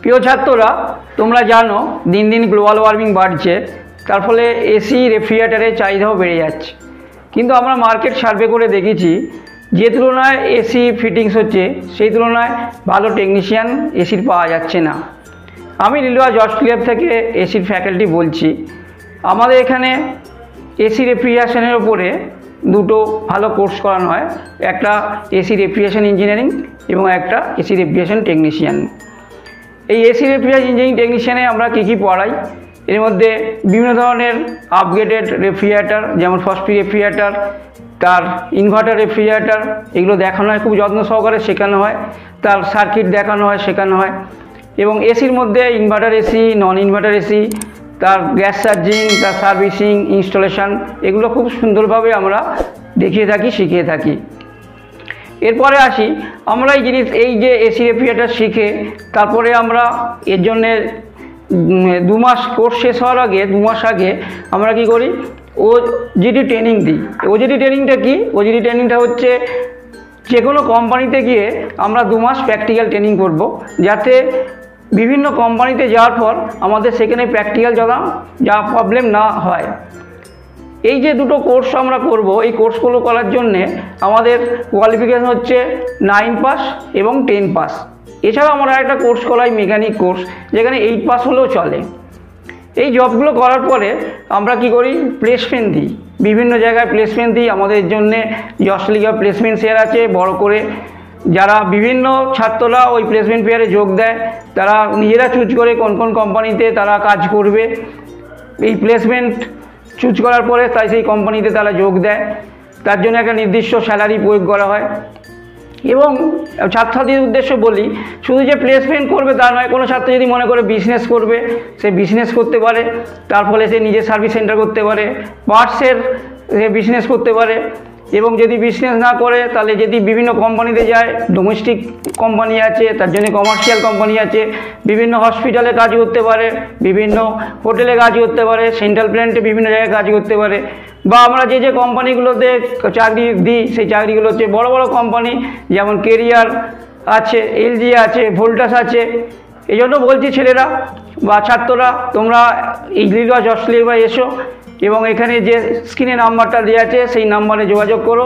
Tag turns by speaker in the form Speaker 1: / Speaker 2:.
Speaker 1: প্রিয় ছাত্ররা, তোমরা জানো দিন দিন গ্লোবাল ওয়ার্মিং বাড়ছে, তার ফলে এসি রেফ্রিজারেটরের চাহিদাও বেড়ে যাচ্ছে। কিন্তু আমরা মার্কেট সার্ভে করে দেখেছি যে তুলনায় এসি ফিটিংস হচ্ছে সেই তুলনায় ভালো টেকনিশিয়ান এসির পাওয়া যাচ্ছে না। আমি লিলুয়া জর্জ ল্যাব থেকে এসির ফ্যাকাল্টি বলছি। আমাদের এখানে এসি রেফ্রিজারেশনের ওপরে দুটো ভালো কোর্স করানো হয়, একটা এসি রেফ্রিজারেশন ইঞ্জিনিয়ারিং এবং একটা এসি রেফ্রিজারেশন টেকনিশিয়ান। এই এসি রেফ্রিজারেশন ইঞ্জিনিয়ারিং টেকনিশিয়ানে আমরা কী পড়াই, এর মধ্যে বিভিন্ন ধরনের আপগ্রেডেড রেফ্রিজারেটর, যেমন ফসফি রেফ্রিজারেটর, তার ইনভার্টার রেফ্রিজারেটর, এগুলো দেখানো হয়, খুব যত্ন সহকারে শেখানো হয়, তার সার্কিট দেখানো হয়, শেখানো হয়। এবং এসির মধ্যে ইনভার্টার এসি, নন ইনভার্টার এসি, তার গ্যাস চার্জিং, তার সার্ভিসিং, ইনস্টলেশন, এগুলো খুব সুন্দরভাবে আমরা দেখিয়ে থাকি, শিখিয়ে থাকি। এরপরে আসি, আমরা এই যে এসি রেফ্রিজারেটর শিখে তারপরে আমরা এর জন্যে 2 মাস কোর্স শেষ হওয়ার আগে 2 মাস আগে আমরা কি করি, ওজিডি ট্রেনিং দিই। ওজিডি ট্রেনিংটা কি? ওজিডি ট্রেনিংটা হচ্ছে যে কোনো কোম্পানিতে গিয়ে আমরা 2 মাস প্র্যাকটিক্যাল ট্রেনিং করব, যাতে বিভিন্ন কোম্পানিতে যাওয়ার পর আমাদের সেখানে প্র্যাকটিক্যাল যা প্রবলেম না হয়। এই যে দুটো কোর্স আমরা করব, এই কোর্সগুলো করার জন্যে আমাদের কোয়ালিফিকেশন হচ্ছে 9 পাস এবং 10 পাস। এছাড়াও আমরা একটা কোর্স করাই, মেকানিক কোর্স, যেখানে 8 পাস হলেও চলে। এই জবগুলো করার পরে আমরা কি করি, প্লেসমেন্ট দিই, বিভিন্ন জায়গায় প্লেসমেন্ট দিই। আমাদের জন্যে জর্জ ল্যাব প্লেসমেন্ট শেয়ার আছে বড় করে, যারা বিভিন্ন ছাত্ররা ওই প্লেসমেন্ট ফেয়ারে যোগ দেয়, তারা নিজেরা চুজ করে কোন কোন কোম্পানিতে তারা কাজ করবে। এই প্লেসমেন্ট চুজ করার পরে তাই সেই কোম্পানিতে তারা যোগ দেয়, তার জন্য একটা নির্দিষ্ট স্যালারি প্রয়োগ করা হয়। এবং ছাত্রছাত্রীদের উদ্দেশ্যে বলি, শুধু যে প্লেসমেন্ট করবে তা নয়, কোনো ছাত্র যদি মনে করে বিজনেস করবে, সে বিজনেস করতে পারে, তার ফলে সে নিজের সার্ভিস সেন্টার করতে পারে, পার্টসের সে বিজনেস করতে পারে। এবং যদি বিজনেস না করে, তাহলে যদি বিভিন্ন কোম্পানিতে যায়, ডোমেস্টিক কোম্পানি আছে, তার জন্য কমার্শিয়াল কোম্পানি আছে, বিভিন্ন হসপিটালে কাজ করতে পারে, বিভিন্ন হোটেলে কাজ করতে পারে, সেন্ট্রাল প্ল্যান্টে বিভিন্ন জায়গায় কাজ করতে পারে। বা আমরা যে কোম্পানিগুলোতে চাকরি দিই, সেই চাকরিগুলো হচ্ছে বড় বড় কোম্পানি, যেমন কেরিয়ার আছে, এলজি আছে, ভোল্টাস আছে। এই জন্য বলছি ছেলেরা বা ছাত্ররা, তোমরা এই লিলুয়া জর্জ ল্যাবে এসো এবং এখানে যে স্ক্রিনে নাম্বারটা দেওয়া আছে সেই নাম্বারে যোগাযোগ করো।